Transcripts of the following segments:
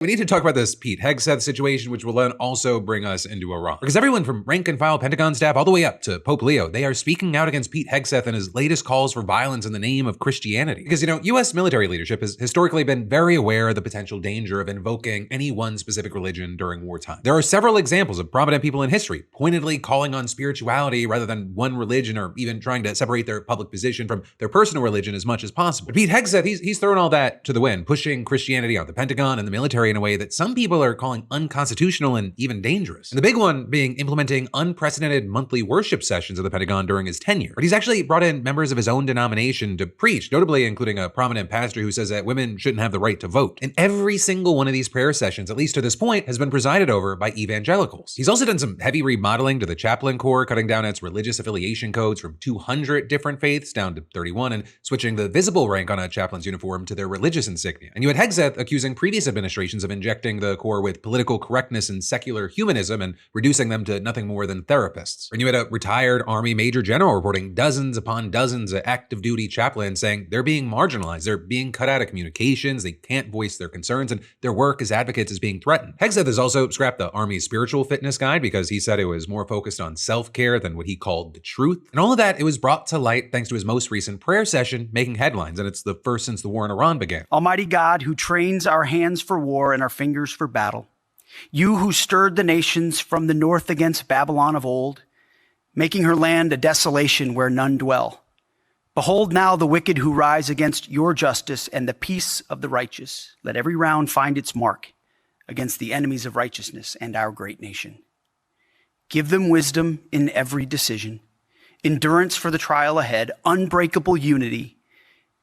We need to talk about this Pete Hegseth situation, which will then also bring us into Iran. Because everyone from rank and file Pentagon staff all the way up to Pope Leo, they are speaking out against Pete Hegseth and his latest calls for violence in the name of Christianity. Because, US military leadership has historically been very aware of the potential danger of invoking any one specific religion during wartime. There are several examples of prominent people in history pointedly calling on spirituality rather than one religion, or even trying to separate their public position from their personal religion as much as possible. But Pete Hegseth, he's thrown all that to the wind, pushing Christianity on the Pentagon and the military in a way that some people are calling unconstitutional and even dangerous. And the big one being implementing unprecedented monthly worship sessions at the Pentagon during his tenure. But he's actually brought in members of his own denomination to preach, notably including a prominent pastor who says that women shouldn't have the right to vote. And every single one of these prayer sessions, at least to this point, has been presided over by evangelicals. He's also done some heavy remodeling to the chaplain corps, cutting down its religious affiliation codes from 200 different faiths down to 31, and switching the visible rank on a chaplain's uniform to their religious insignia. And you had Hegseth accusing previous administrations of injecting the corps with political correctness and secular humanism and reducing them to nothing more than therapists. And you had a retired Army Major General reporting dozens upon dozens of active duty chaplains saying they're being marginalized, they're being cut out of communications, they can't voice their concerns, and their work as advocates is being threatened. Hegseth has also scrapped the Army's spiritual fitness guide because he said it was more focused on self-care than what he called the truth. And all of that, it was brought to light thanks to his most recent prayer session making headlines, and it's the first since the war in Iran began. Almighty God, who trains our hands for war and our fingers for battle, you who stirred the nations from the north against Babylon of old, making her land a desolation where none dwell. Behold now the wicked who rise against your justice and the peace of the righteous. Let every round find its mark against the enemies of righteousness and our great nation. Give them wisdom in every decision, endurance for the trial ahead, unbreakable unity,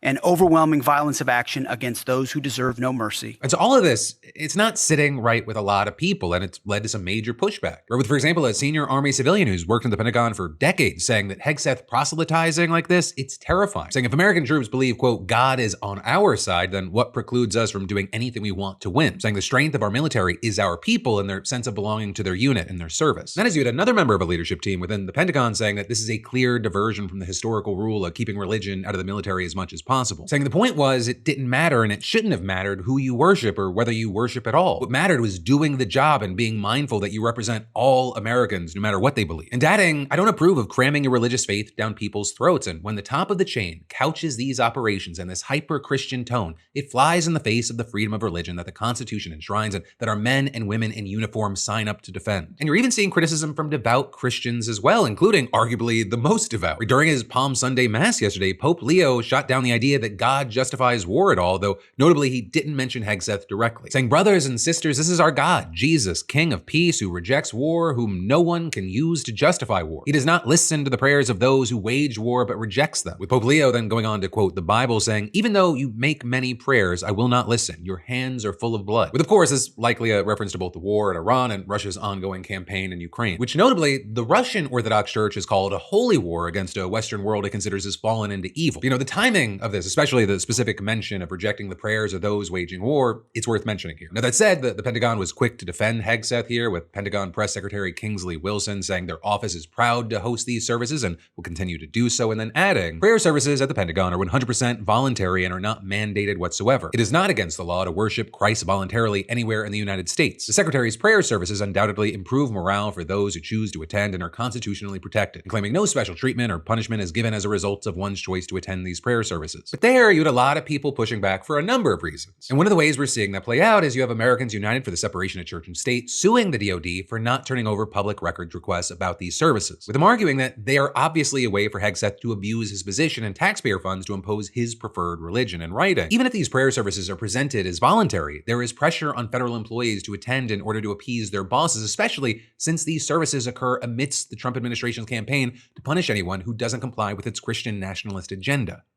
and overwhelming violence of action against those who deserve no mercy. And so all of this, it's not sitting right with a lot of people, and it's led to some major pushback. Or with, for example, a senior Army civilian who's worked in the Pentagon for decades saying that Hegseth proselytizing like this, it's terrifying. Saying if American troops believe, quote, God is on our side, then what precludes us from doing anything we want to win? Saying the strength of our military is our people and their sense of belonging to their unit and their service. And that is, you had another member of a leadership team within the Pentagon saying that this is a clear diversion from the historical rule of keeping religion out of the military as much as possible. Saying the point was it didn't matter and it shouldn't have mattered who you worship or whether you worship at all. What mattered was doing the job and being mindful that you represent all Americans, no matter what they believe. And adding, I don't approve of cramming your religious faith down people's throats. And when the top of the chain couches these operations in this hyper-Christian tone, it flies in the face of the freedom of religion that the Constitution enshrines and that our men and women in uniform sign up to defend. And you're even seeing criticism from devout Christians as well, including arguably the most devout. During his Palm Sunday Mass yesterday, Pope Leo shot down the idea that God justifies war at all, though notably he didn't mention Hegseth directly, saying, brothers and sisters, this is our God, Jesus, King of peace, who rejects war, whom no one can use to justify war. He does not listen to the prayers of those who wage war, but rejects them. With Pope Leo then going on to quote the Bible saying, even though you make many prayers, I will not listen. Your hands are full of blood. With of course, this likely a reference to both the war in Iran and Russia's ongoing campaign in Ukraine, which notably the Russian Orthodox Church has called a holy war against a Western world it considers as fallen into evil. The timing of this, especially the specific mention of rejecting the prayers of those waging war, it's worth mentioning here. Now that said, the Pentagon was quick to defend Hegseth here, with Pentagon Press Secretary Kingsley Wilson saying their office is proud to host these services and will continue to do so, and then adding, prayer services at the Pentagon are 100% voluntary and are not mandated whatsoever. It is not against the law to worship Christ voluntarily anywhere in the United States. The Secretary's prayer services undoubtedly improve morale for those who choose to attend and are constitutionally protected, and claiming no special treatment or punishment is given as a result of one's choice to attend these prayer services. But there, you had a lot of people pushing back for a number of reasons. And one of the ways we're seeing that play out is you have Americans United for the Separation of Church and State suing the DoD for not turning over public records requests about these services, with them arguing that they are obviously a way for Hegseth to abuse his position and taxpayer funds to impose his preferred religion in writing. Even if these prayer services are presented as voluntary, there is pressure on federal employees to attend in order to appease their bosses, especially since these services occur amidst the Trump administration's campaign to punish anyone who doesn't comply with its Christian nationalist agenda.